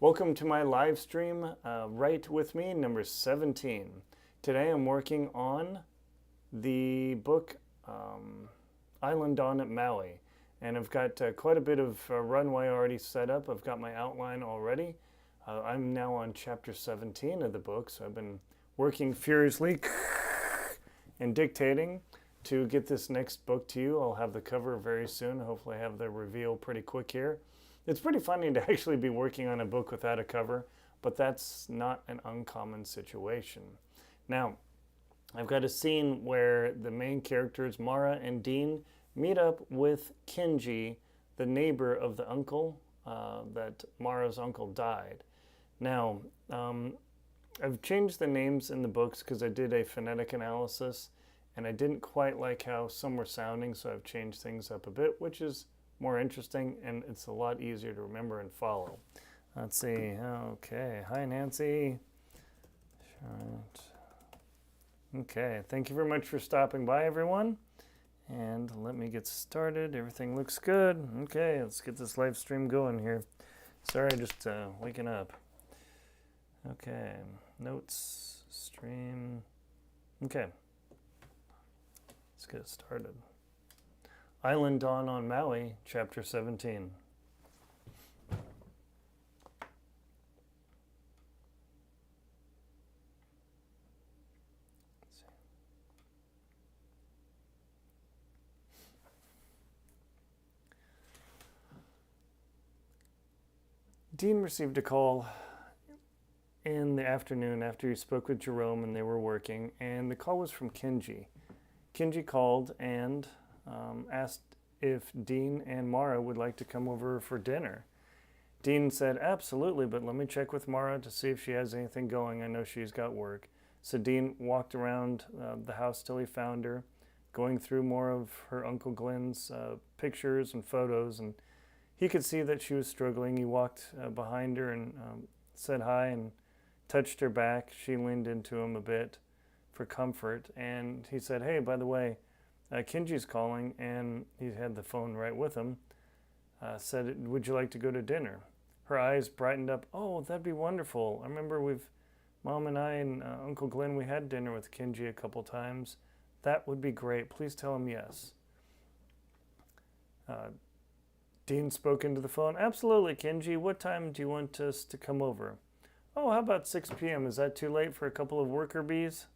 Welcome to my live stream, Write With Me, number 17. Today I'm working on the book Island Dawn at Maui. And I've got quite a bit of runway already set up. I've got my outline already. I'm now on chapter 17 of the book, so I've been working furiously and dictating to get this next book to you. I'll have the cover very soon. Hopefully I have the reveal pretty quick here. It's pretty funny to actually be working on a book without a cover, but that's not an uncommon situation. Now, I've got a scene where the main characters, Mara and Dean, meet up with Kenji, the neighbor of the uncle, that Mara's uncle died. Now, I've changed the names in the books because I did a phonetic analysis, and I didn't quite like how some were sounding, so I've changed things up a bit, which is more interesting, and it's a lot easier to remember and follow. Let's see. Okay. Hi, Nancy. Okay. Thank you very much for stopping by, everyone. And let me get started. Everything looks good. Okay. Let's get this live stream going here. Sorry, just waking up. Okay. Notes. Stream. Okay. Let's get started. Island Dawn on Maui, Chapter 17. Dean received a call in the afternoon after he spoke with Jerome and they were working, and the call was from Kenji. Kenji called and asked if Dean and Mara would like to come over for dinner. Dean said, absolutely, but let me check with Mara to see if she has anything going. I know she's got work. So Dean walked around the house till he found her, going through more of her Uncle Glenn's pictures and photos, and he could see that she was struggling. He walked behind her and said hi and touched her back. She leaned into him a bit for comfort, and he said, hey, by the way, Kenji's calling, and he had the phone right with him, said, would you like to go to dinner? Her eyes brightened up. Oh, that'd be wonderful. I remember Mom and I and Uncle Glenn, we had dinner with Kenji a couple times. That would be great. Please tell him yes. Dean spoke into the phone. Absolutely, Kenji. What time do you want us to come over? Oh, how about 6 p.m.? Is that too late for a couple of worker bees?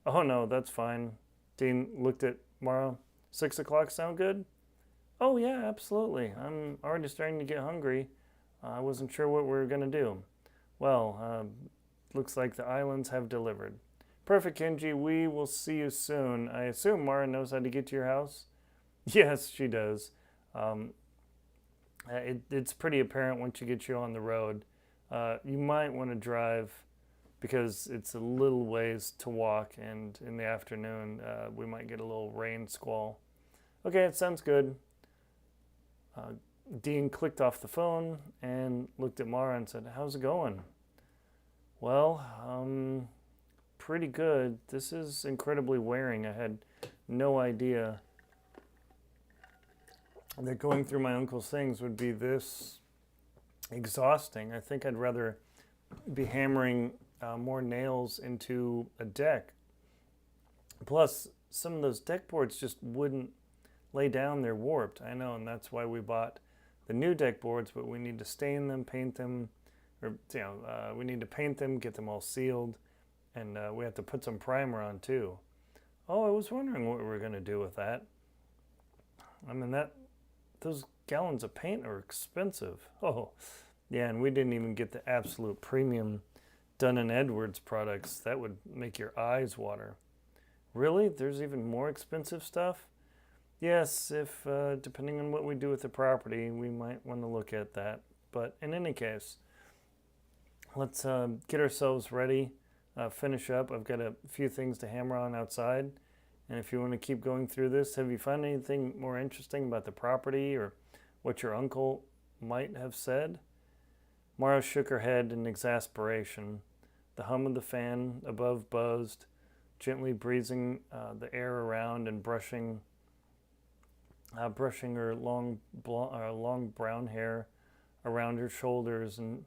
Oh, no, that's fine. Dean looked at Mara. 6 o'clock sound good? Oh, yeah, absolutely. I'm already starting to get hungry. I wasn't sure what we were going to do. Well, looks like the islands have delivered. Perfect, Kenji. We will see you soon. I assume Mara knows how to get to your house? Yes, she does. It's pretty apparent once you get you on the road. You might want to drive because it's a little ways to walk, and in the afternoon we might get a little rain squall. Okay, it sounds good. Dean clicked off the phone and looked at Mara and said, how's it going? Well, pretty good. This is incredibly wearing. I had no idea that going through my uncle's things would be this exhausting. I think I'd rather be hammering more nails into a deck. Plus, some of those deck boards just wouldn't lay down. They're warped. I know, and that's why we bought the new deck boards, but we need to stain them, paint them, or we need to paint them, get them all sealed, and we have to put some primer on too. Oh, I was wondering what we were going to do with that. I mean, those gallons of paint are expensive. Oh, yeah, and we didn't even get the absolute premium Dun & Edwards products. That would make your eyes water. Really? There's even more expensive stuff? Yes, if depending on what we do with the property, we might want to look at that. But in any case, let's get ourselves ready, finish up. I've got a few things to hammer on outside. And if you want to keep going through this, have you found anything more interesting about the property or what your uncle might have said? Mara shook her head in exasperation. The hum of the fan above buzzed, gently breezing the air around and brushing her long brown hair around her shoulders, and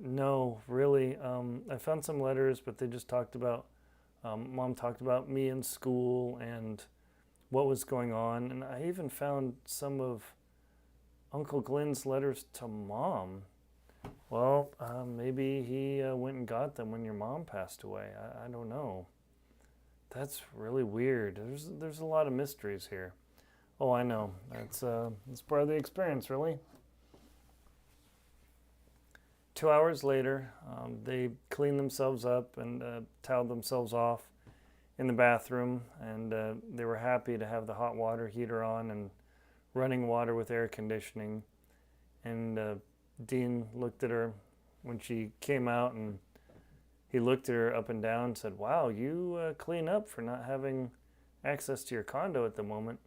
No, really. I found some letters, but they just talked about, Mom talked about me in school and what was going on. And I even found some of Uncle Glenn's letters to Mom. Well, maybe he went and got them when your mom passed away. I don't know. That's really weird. There's a lot of mysteries here. Oh, I know. That's part of the experience, really. 2 hours later, they cleaned themselves up and toweled themselves off in the bathroom, and they were happy to have the hot water heater on and running water with air conditioning. And Dean looked at her when she came out, and he looked at her up and down and said, "Wow, you clean up for not having access to your condo at the moment."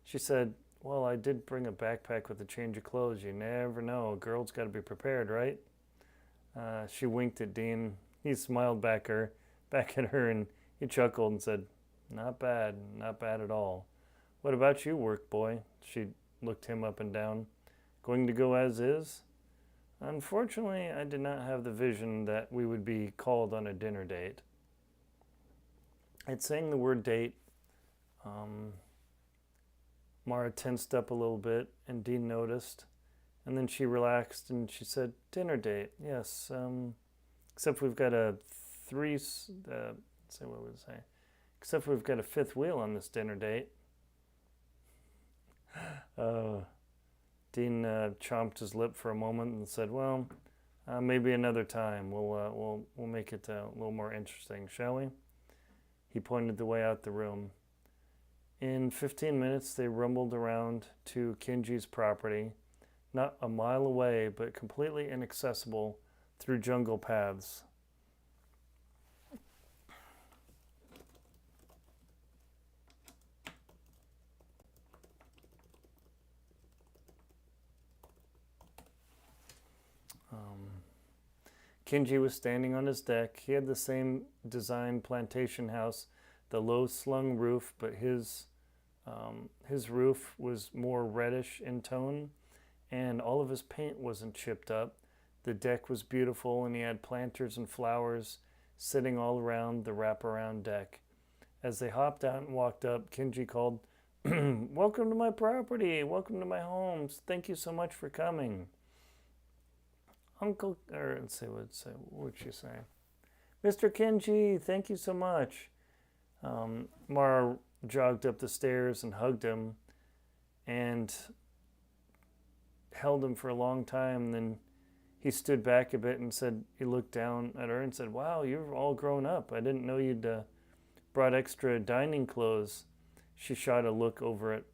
She said, "Well, I did bring a backpack with a change of clothes. You never know. A girl's got to be prepared, right?" She winked at Dean. He smiled back at her, and he chuckled and said, not bad at all. What about you, work boy?" She looked him up and down. "Going to go as is?" "Unfortunately, I did not have the vision that we would be called on a dinner date." At saying the word date, Mara tensed up a little bit, and Dean noticed. And then she relaxed and she said, "Dinner date, yes. Except we've got a except we've got a fifth wheel on this dinner date." Dean chomped his lip for a moment and said, "Well, maybe another time. We'll make it a little more interesting, shall we?" He pointed the way out the room. In 15 minutes, they rumbled around to Kinji's property, not a mile away, but completely inaccessible through jungle paths. Kinji was standing on his deck. He had the same design plantation house, the low slung roof, but his roof was more reddish in tone, and all of his paint wasn't chipped up. The deck was beautiful, and he had planters and flowers sitting all around the wraparound deck. As they hopped out and walked up, Kinji called, "Welcome to my property. Welcome to my home. Thank you so much for coming." Let's see, what would she say? "Mr. Kinji, thank you so much." Mara jogged up the stairs and hugged him and held him for a long time. Then he stood back a bit and said, he looked down at her and said, "Wow, you're all grown up. I didn't know you'd brought extra dining clothes." She shot a look over at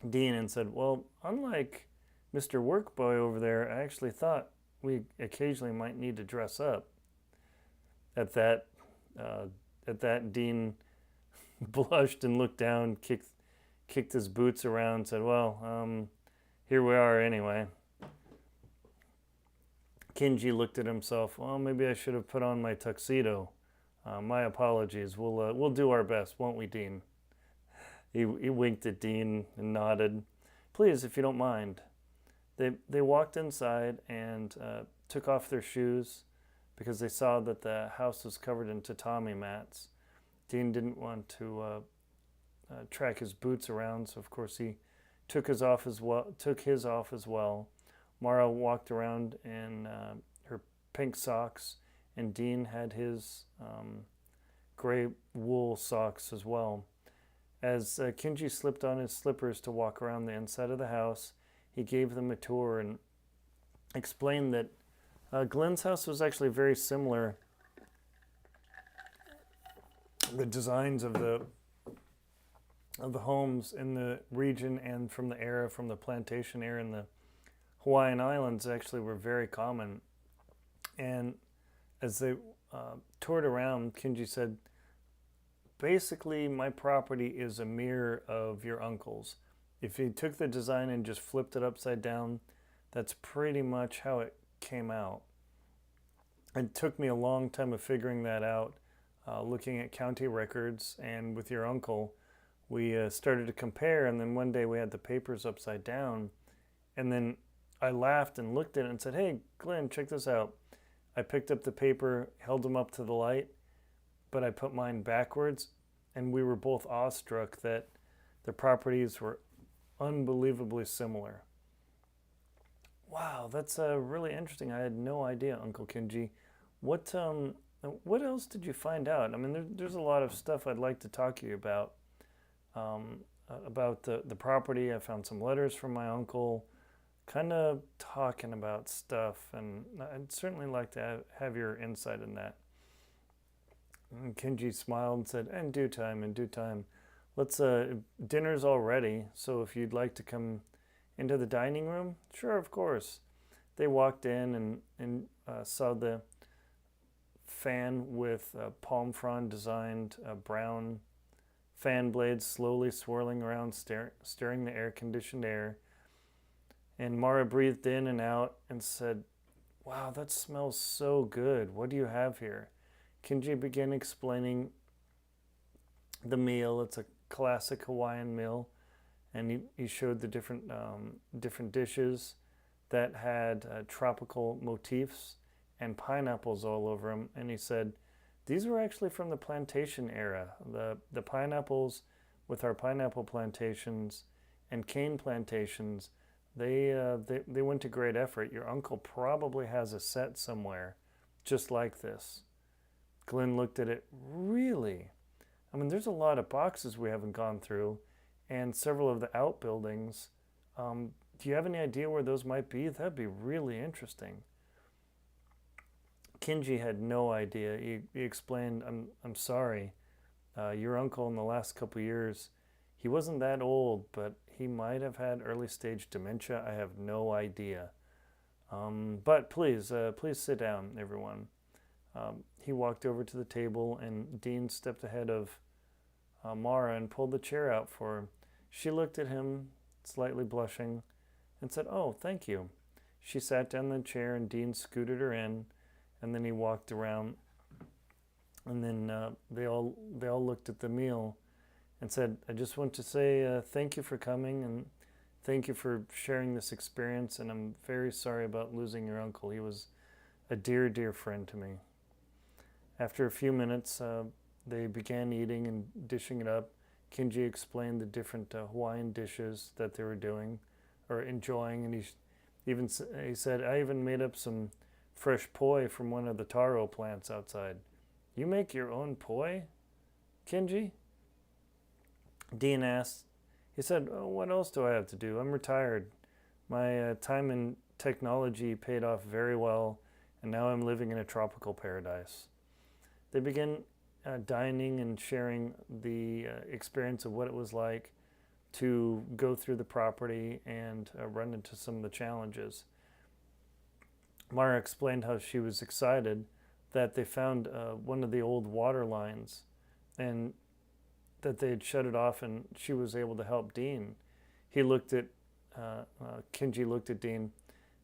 Dean and said, "Well, unlike Mr. Workboy over there, I actually thought we occasionally might need to dress up." At that, Dean blushed and looked down, kicked his boots around, and said, "Well, here we are anyway." Kinji looked at himself. "Well, maybe I should have put on my tuxedo. My apologies. We'll do our best, won't we, Dean?" He winked at Dean and nodded. "Please, if you don't mind." They walked inside and took off their shoes because they saw that the house was covered in tatami mats. Dean didn't want to track his boots around, so of course he took his off as well. Mara walked around in her pink socks, and Dean had his gray wool socks as well. As Kinji slipped on his slippers to walk around the inside of the house, he gave them a tour and explained that Glenn's house was actually very similar. The designs of the homes in the region and from the plantation era in the Hawaiian Islands actually were very common. And as they toured around, Kinji said, "Basically, my property is a mirror of your uncle's. If you took the design and just flipped it upside down, that's pretty much how it came out." It took me a long time of figuring that out, looking at county records, and with your uncle, we started to compare, and then one day we had the papers upside down, and then I laughed and looked at it and said, "Hey, Glenn, check this out." I picked up the paper, held them up to the light, but I put mine backwards, and we were both awestruck that the properties were unbelievably similar. Wow, that's really interesting. I had no idea, Uncle Kenji. What else did you find out? I mean, there's a lot of stuff I'd like to talk to you about the property. I found some letters from my uncle, kind of talking about stuff, and I'd certainly like to have your insight in that. And Kenji smiled and said, in due time. Let's, dinner's all ready, so if you'd like to come into the dining room, sure, of course. They walked in and saw the fan with palm frond designed brown fan blades slowly swirling around, stirring the air-conditioned air. And Mara breathed in and out and said, "Wow, that smells so good. What do you have here?" Kenji began explaining the meal. It's a classic Hawaiian meal, and he showed the different dishes that had tropical motifs and pineapples all over them. And he said, these were actually from the plantation era. The pineapples with our pineapple plantations and cane plantations, they went to great effort. Your uncle probably has a set somewhere just like this. Glenn looked at it. Really? I mean, there's a lot of boxes we haven't gone through, and several of the outbuildings. Do you have any idea where those might be? That'd be really interesting. Kenji had no idea. He explained, I'm sorry. Your uncle in the last couple years, he wasn't that old, but he might have had early stage dementia. I have no idea. But please sit down, everyone. He walked over to the table, and Dean stepped ahead of Mara and pulled the chair out for her. She looked at him, slightly blushing, and said, "Oh, thank you." She sat down in the chair, and Dean scooted her in, and then he walked around, and then they all looked at the meal and said, "I just want to say thank you for coming, and thank you for sharing this experience, and I'm very sorry about losing your uncle. He was a dear, dear friend to me." After a few minutes, they began eating and dishing it up. Kenji explained the different Hawaiian dishes that they were doing or enjoying, and he said, "I even made up some fresh poi from one of the taro plants outside." "You make your own poi, Kenji?" Dean asked. He said, "Oh, what else do I have to do? I'm retired. My time in technology paid off very well, and now I'm living in a tropical paradise." They began dining and sharing the experience of what it was like to go through the property and run into some of the challenges. Mara explained how she was excited that they found one of the old water lines and that they had shut it off, and she was able to help Dean. Kenji looked at Dean.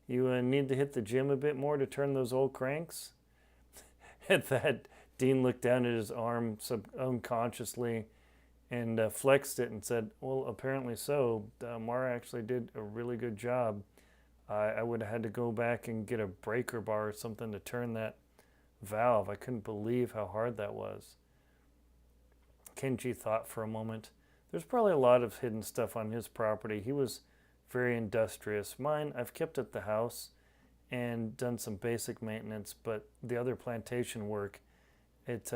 "You need to hit the gym a bit more to turn those old cranks?" At that, Dean looked down at his arm unconsciously and flexed it and said, "Well, apparently so. Mara actually did a really good job. I would have had to go back and get a breaker bar or something to turn that valve. I couldn't believe how hard that was." Kenji thought for a moment. There's probably a lot of hidden stuff on his property. He was very industrious. Mine, I've kept at the house and done some basic maintenance, but the other plantation work, it's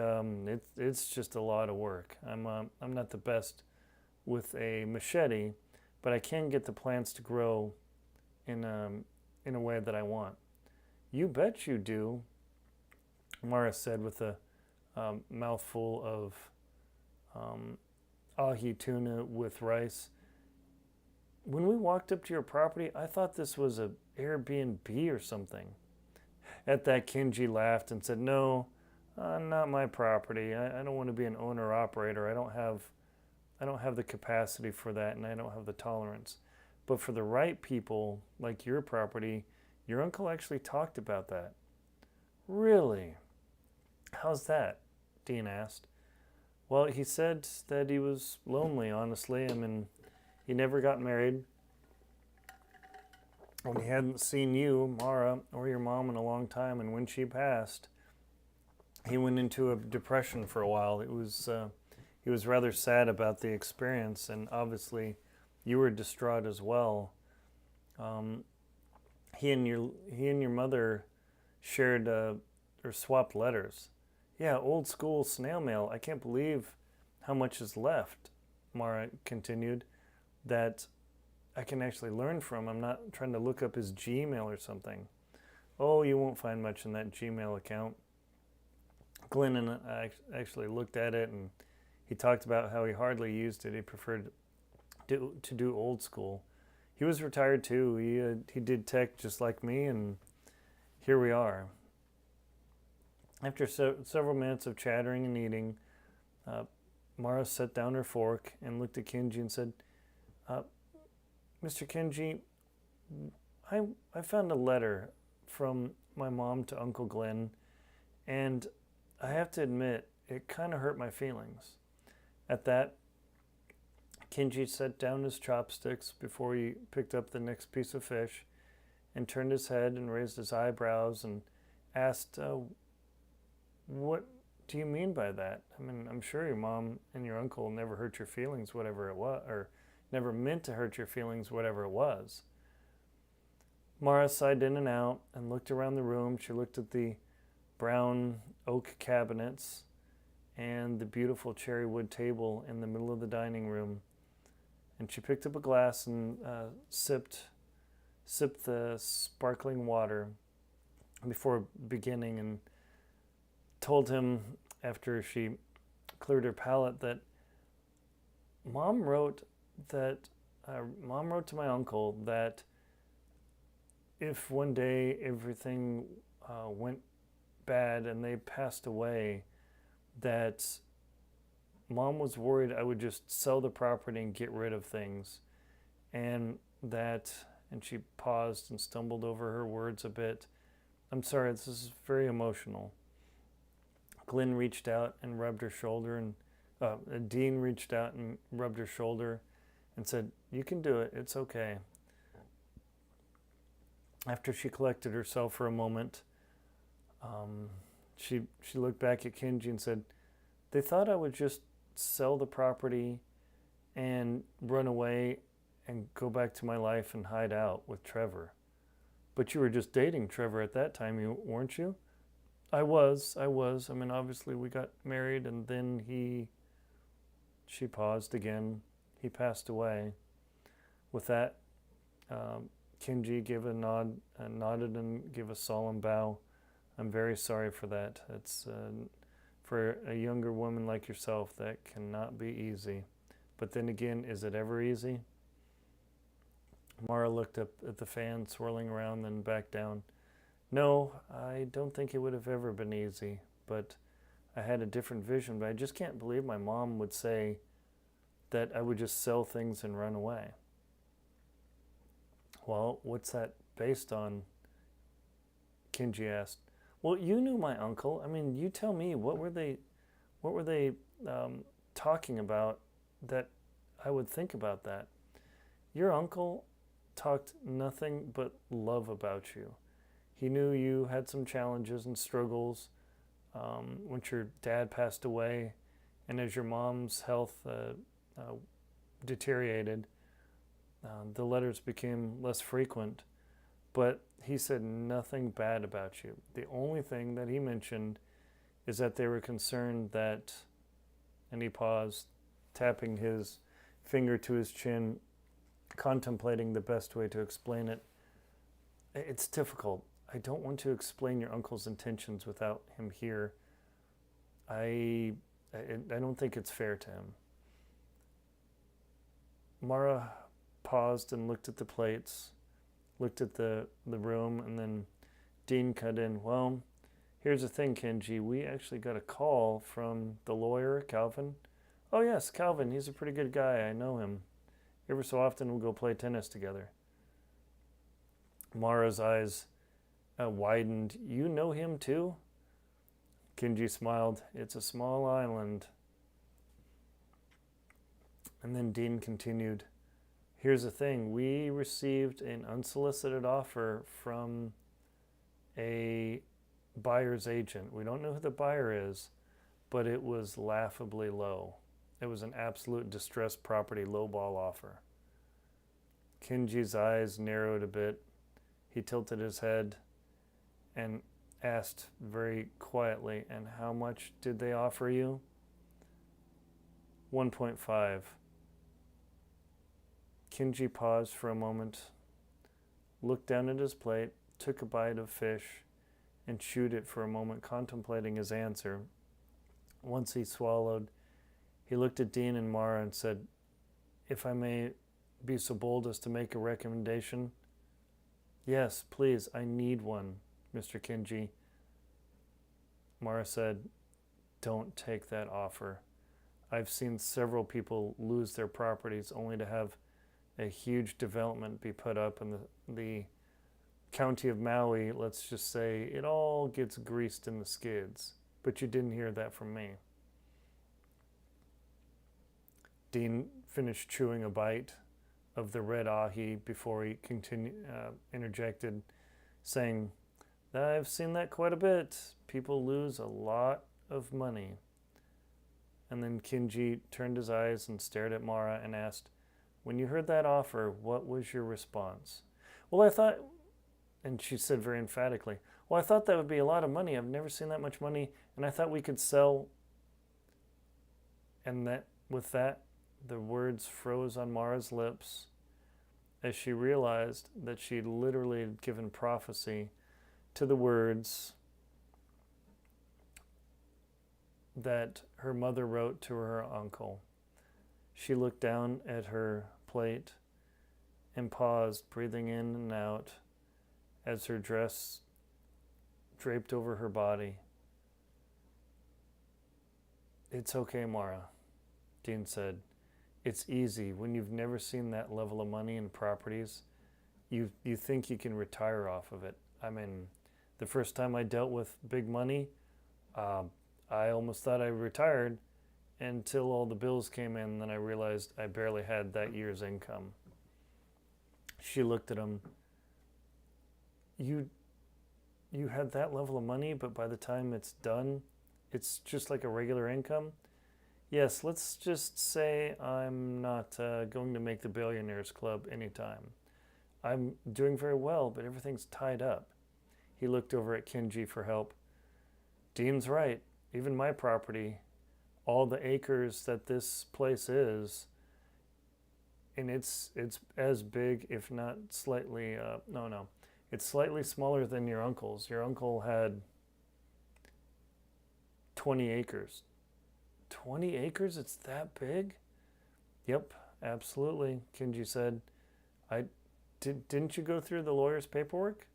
just a lot of work. I'm not the best with a machete, but I can get the plants to grow in a way that I want. "You bet you do," Mara said with a mouthful of ahi tuna with rice. "When we walked up to your property, I thought this was a Airbnb or something." At that, Kenji laughed and said, "No, not my property. I don't want to be an owner-operator. I don't have the capacity for that, and I don't have the tolerance. But for the right people, like your property, your uncle actually talked about that." "Really? How's that?" Dean asked. "Well, he said that he was lonely, honestly. I mean, he never got married. And he hadn't seen you, Mara, or your mom in a long time. And when she passed, he went into a depression for a while. He was rather sad about the experience, and obviously, you were distraught as well. He and your mother shared or swapped letters. Yeah, old school snail mail. I can't believe how much is left, Mara continued, that I can actually learn from. I'm not trying to look up his Gmail or something. Oh, you won't find much in that Gmail account. Glenn and I actually looked at it, and he talked about how he hardly used it. He preferred to do old school. He was retired too. He did tech just like me, and here we are. After several minutes of chattering and eating, Mara set down her fork and looked at Kenji and said, Mr. Kenji, I found a letter from my mom to Uncle Glenn, and I have to admit, it kind of hurt my feelings. At that, Kenji set down his chopsticks before he picked up the next piece of fish and turned his head and raised his eyebrows and asked, what do you mean by that? I mean, I'm sure your mom and your uncle never hurt your feelings, whatever it was, or never meant to hurt your feelings, whatever it was. Mara sighed in and out and looked around the room. She looked at the brown oak cabinets and the beautiful cherry wood table in the middle of the dining room. And she picked up a glass and sipped the sparkling water before beginning, and told him, after she cleared her palate, that Mom wrote to my uncle that if one day everything went bad and they passed away, that Mom was worried I would just sell the property and get rid of things. And she paused and stumbled over her words a bit. I'm sorry, this is very emotional. Glenn reached out and rubbed her shoulder, and Dean reached out and rubbed her shoulder and said, you can do it, it's okay. After she collected herself for a moment, she looked back at Kenji and said, they thought I would just sell the property and run away and go back to my life and hide out with Trevor. But you were just dating Trevor at that time, weren't you? I was. I mean, obviously we got married, and then she paused again. He passed away. With that, Kenji gave a nod, nodded and gave a solemn bow. I'm very sorry for that. It's for a younger woman like yourself, that cannot be easy. But then again, is it ever easy? Mara looked up at the fan swirling around, then back down. No, I don't think it would have ever been easy, but I had a different vision. But I just can't believe my mom would say that I would just sell things and run away. Well, what's that based on? Kenji asked. Well, you knew my uncle. I mean, you tell me, what were they talking about that I would think about that? Your uncle talked nothing but love about you. He knew you had some challenges and struggles when your dad passed away, and as your mom's health deteriorated, the letters became less frequent. But he said nothing bad about you. The only thing that he mentioned is that they were concerned that, and he paused, tapping his finger to his chin, contemplating the best way to explain it. It's difficult. I don't want to explain your uncle's intentions without him here. I don't think it's fair to him. Mara paused and looked at the plates, looked at the room, and then Dean cut in. Well, here's the thing, Kenji. We actually got a call from the lawyer, Calvin. Oh yes, Calvin. He's a pretty good guy. I know him. Every so often we'll go play tennis together. Mara's eyes widened. You know him too? Kenji smiled. It's a small island. And then Dean continued. Here's the thing. We received an unsolicited offer from a buyer's agent. We don't know who the buyer is, but it was laughably low. It was an absolute distressed property lowball offer. Kenji's eyes narrowed a bit. He tilted his head and asked very quietly, "And how much did they offer you?" 1.5. Kenji paused for a moment, looked down at his plate, took a bite of fish, and chewed it for a moment, contemplating his answer. Once he swallowed, he looked at Dean and Mara and said, "If I may be so bold as to make a recommendation." "Yes, please, I need one, Mr. Kenji." Mara said, "Don't take that offer. I've seen several people lose their properties only to have a huge development be put up in the county of Maui. Let's just say it all gets greased in the skids. But you didn't hear that from me." Dean finished chewing a bite of the red ahi before he interjected, saying, "I've seen that quite a bit. People lose a lot of money." And then Kenji turned his eyes and stared at Mara and asked, "When you heard that offer, what was your response?" "Well, I thought," and she said very emphatically, "Well, I thought that would be a lot of money. I've never seen that much money, and I thought we could sell." And that, with that, the words froze on Mara's lips as she realized that she literally had given prophecy to the words that her mother wrote to her uncle. She looked down at her plate and paused, breathing in and out as her dress draped over her body. "It's okay, Mara," Dean said. "It's easy. When you've never seen that level of money in properties, you think you can retire off of it. I mean, the first time I dealt with big money, I almost thought I retired until all the bills came in, and then I realized I barely had that year's income." She looked at him. You had that level of money, but by the time it's done, it's just like a regular income?" "Yes, let's just say I'm not going to make the Billionaires Club anytime. I'm doing very well, but everything's tied up." He looked over at Kenji for help. "Dean's right. Even my property, all the acres that this place is, and it's as big, if not slightly, it's slightly smaller than your uncle's. Your uncle had 20 acres. 20 acres? It's that big?" "Yep, absolutely," Kenji said. Didn't you go through the lawyer's paperwork?"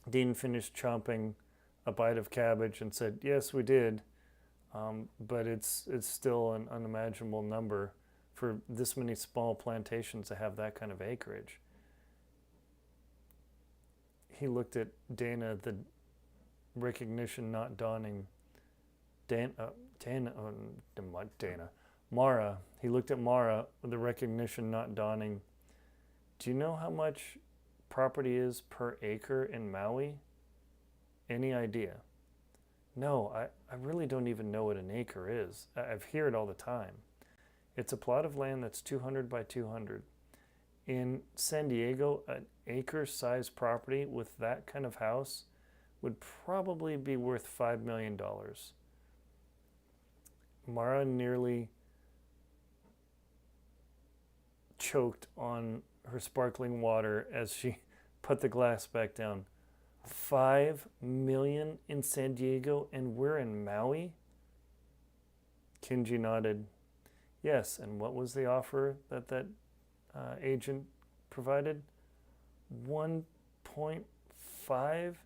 Dean finished chomping a bite of cabbage and said, "Yes, we did, but it's still an unimaginable number for this many small plantations to have that kind of acreage." He looked at Dana, the recognition not dawning. Mara. He looked at Mara with the recognition not dawning. "Do you know how much property is per acre in Maui? Any idea?" "No, I really don't even know what an acre is. I've heard it all the time. It's a plot of land that's 200 by 200. In San Diego, an acre-sized property with that kind of house would probably be worth $5 million. Mara nearly choked on her sparkling water as she put the glass back down. $5 million in San Diego, and we're in Maui? Kenji nodded. Yes, and what was the offer that agent provided? 1.5?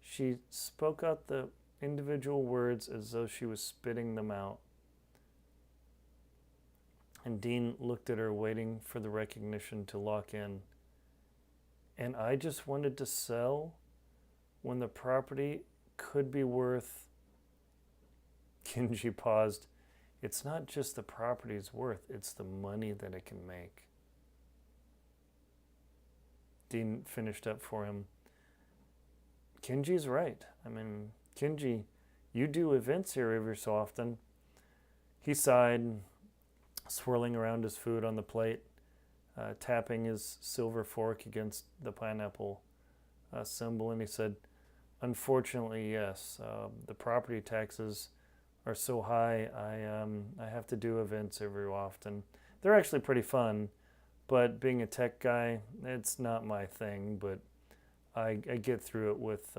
She spoke out the individual words as though she was spitting them out. And Dean looked at her, waiting for the recognition to lock in. And I just wanted to sell when the property could be worth... Kenji paused. It's not just the property's worth, it's the money that it can make. Dean finished up for him. Kenji's right. I mean, Kenji, you do events here every so often. He sighed, swirling around his food on the plate, tapping his silver fork against the pineapple symbol, and he said, unfortunately, yes. The property taxes are so high, I have to do events every often. They're actually pretty fun, but being a tech guy, it's not my thing, but I get through it with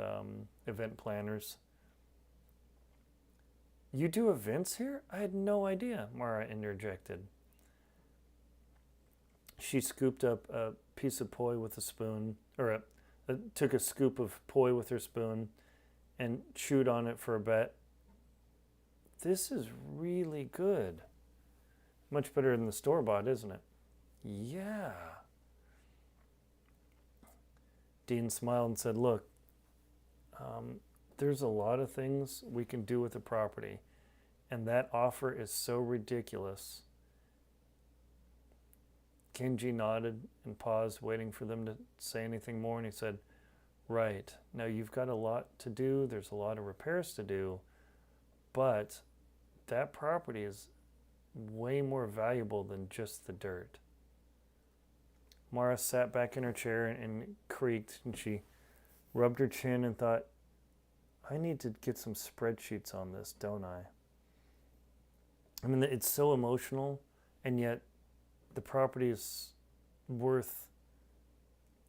event planners. You do events here? I had no idea, Mara interjected. She scooped up a piece of poi with a spoon, or took a scoop of poi with her spoon and chewed on it for a bit. This is really good. Much better than the store-bought, isn't it? Yeah. Dean smiled and said, look, there's a lot of things we can do with the property, and that offer is so ridiculous. Kenji nodded and paused, waiting for them to say anything more, and he said, right, now you've got a lot to do, there's a lot of repairs to do, but that property is way more valuable than just the dirt. Mara sat back in her chair and creaked, and she rubbed her chin and thought, I need to get some spreadsheets on this, don't I? I mean, it's so emotional, and yet the property is worth...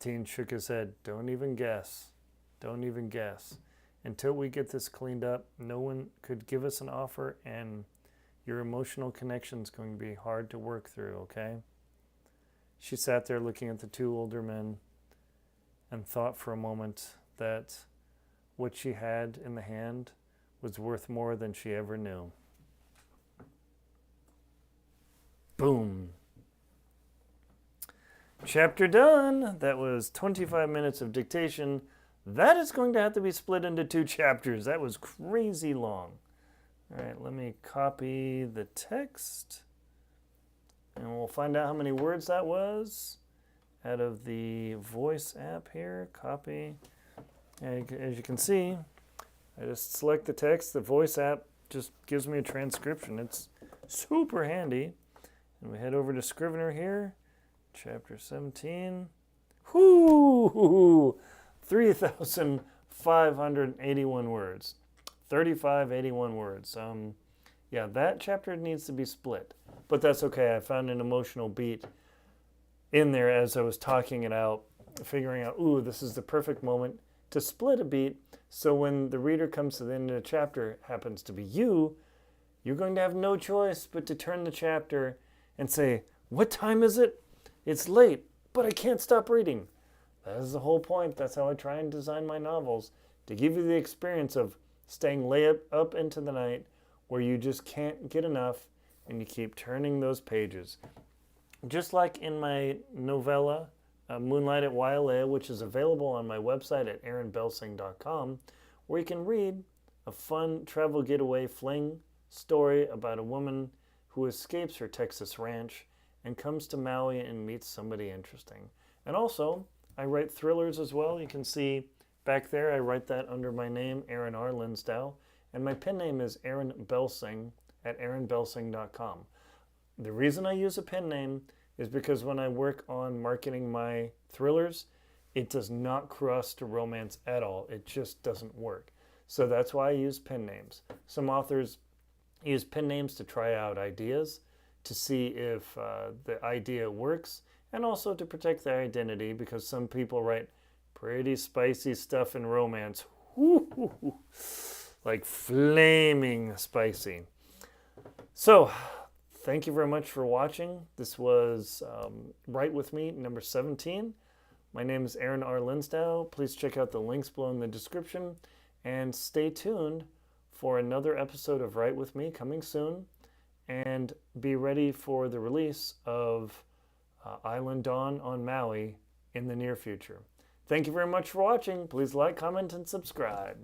Dean shook his head. Don't even guess. Don't even guess. Until we get this cleaned up, no one could give us an offer, and your emotional connection's going to be hard to work through, okay? She sat there looking at the two older men and thought for a moment that what she had in the hand was worth more than she ever knew. Boom. Chapter done. That was 25 minutes of dictation. That is going to have to be split into 2 chapters. That was crazy long. All right, let me copy the text. And we'll find out how many words that was out of the voice app here. Copy. And as you can see, I just select the text. The voice app just gives me a transcription. It's super handy. And we head over to Scrivener here. Chapter 17. Whoo! 3,581 words. 3,581 words. Yeah, that chapter needs to be split. But that's okay. I found an emotional beat in there as I was talking it out, figuring out, ooh, this is the perfect moment to split a beat. So when the reader comes to the end of the chapter, happens to be you, you're going to have no choice but to turn the chapter and say, what time is it? It's late, but I can't stop reading. That is the whole point. That's how I try and design my novels, to give you the experience of staying late up into the night where you just can't get enough and you keep turning those pages. Just like in my novella, Moonlight at Wailea, which is available on my website at aaronbelsing.com, where you can read a fun travel getaway fling story about a woman who escapes her Texas ranch and comes to Maui and meets somebody interesting. And also, I write thrillers as well. You can see back there, I write that under my name, Aaron R. Linsdau, and my pen name is Aaron Belsing at aaronbelsing.com. The reason I use a pen name is because when I work on marketing my thrillers, it does not cross to romance at all. It just doesn't work. So that's why I use pen names. Some authors use pen names to try out ideas, to see if the idea works, and also to protect their identity, because some people write pretty spicy stuff in romance. Woo-hoo-hoo. Like flaming spicy. So, thank you very much for watching. This was Write With Me, number 17. My name is Aaron R. Linsdau. Please check out the links below in the description, and stay tuned for another episode of Write With Me coming soon, and be ready for the release of Island Dawn on Maui in the near future. Thank you very much for watching. Please like, comment, and subscribe.